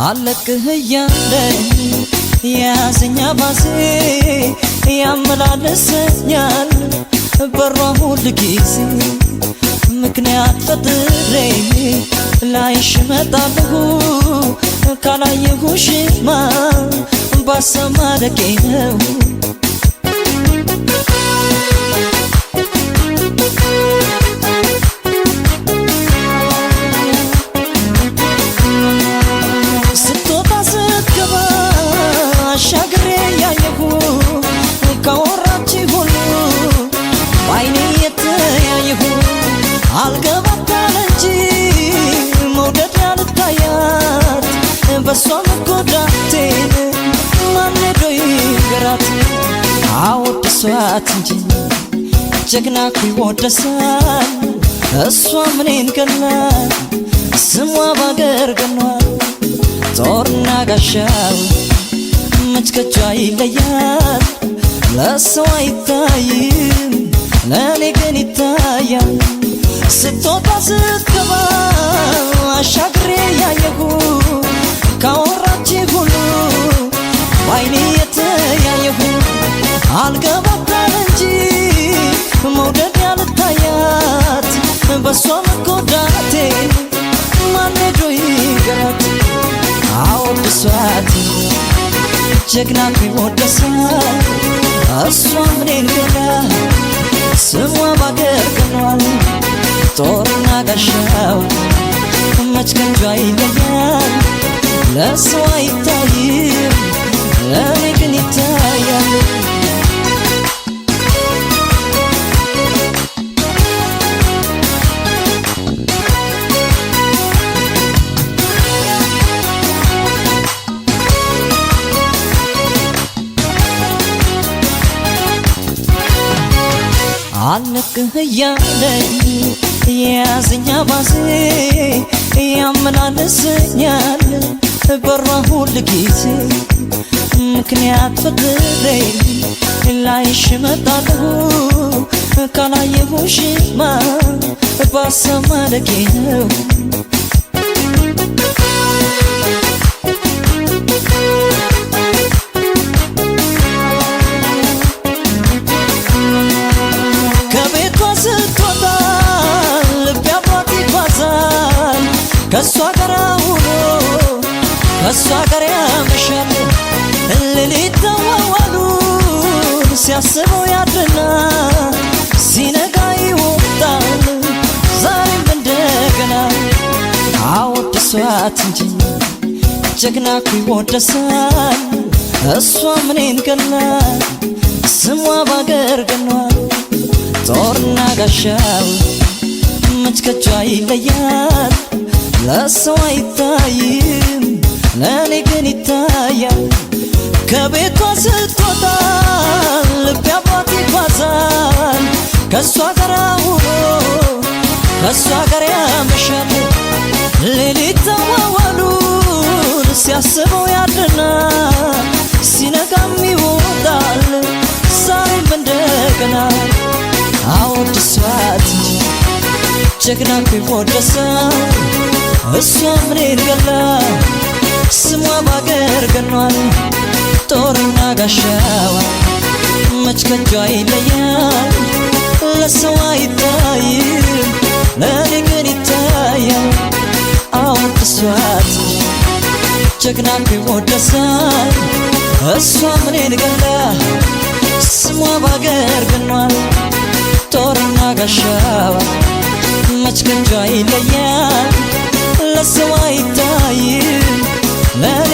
አለቅህ እያለኝ ያዘኛ ባሴ ያመላለሰኛል በሯ ሁል ጊዜ ምክንያት ፈጥሬ ላይሽ እመጣለሁ ካላየሁሽማ ባሰማረቄ ነው አሻግሬ ያየሁ ካወራች ሁሉ ባይኔ የተያየሁ አልገባታል እንጂ መውደድ ያልታያት በሷ መጎዳቴን ማን ሄዶ ይንገራት አወድሷት እንጂ ጀግና እኮ ይወደሳል እሷ ምኔን ገላት ስሟ ባገር ገኗል ጦርና ጋሻው መችከቿ ይለያል ለሰው አይታይም ለኔ ግን ይታያል ስትወጣ ስትገባ አሻግሬ ያየሁ ካወራች ሁሉ ባይኔ የተያየሁ አልገባታል እንጂ መውደድ ያልታያት በሷ መጎዳቴ ማን ሄዶ ይንገራት አወድሷት ጀግና እኮ ይወደሳል እሷ ምኔን ገላ ስሟ ባገር ገኗል ጦርና ጋሻው መች ከንጇ ይለያል ለሰው አይታይም ለኔ ግን ይታያል አለቅህ እያለኝ ያዘኛ ባሴ ያመላለሰኛል በሯ ሁል ጊዜ ምክንያት ፈጥሬ ላይሽ እመጣለሁ ካላየሁሽማ ባሰማረቄ ነው ከሷ ጋር ውሎ ከሷ ጋር ያመሻል ሌሊት ተዋዋሉን ሲያስበው ያድርና ሲነጋ ይወጣል ዛሬም እንደገና አወድሷት እንጂ ጀግና እኮ ይወደሳል እሷ ምኔን ገላት ስሟ ባገር ገኗል ጦርና ጋሻው መች ከጇ ይለያል ለሰው አይታይም ለኔ ግን ይታያል ከቤቷ ስትወጣ ልቤ አብሯት ይጓዛል ከሷ ጋር ውሎ ከሷ ጋር ያመሻል ሌሊት ተዋዋሉን ሲያስበው ያድርና ሲነጋም ይወጣል ዛሬም እንደገና አወድሷት ጀግና እኮ ይወደሳል እሷ ምኔን ገላ ስሟ ባገር ገኗል ጦርና ጋሻዋ መች ከጇ ይለያል ለሰው አይታይም ለኔ ግን ይታያል አወድሷት ጀግና እኮ ይወደሳል እሷ ምኔን ገላ ስሟ ባገር ገኗል ጦርና ጋሻዋ መች ከጇ ይለያል ለሰው አይታይም ለኔ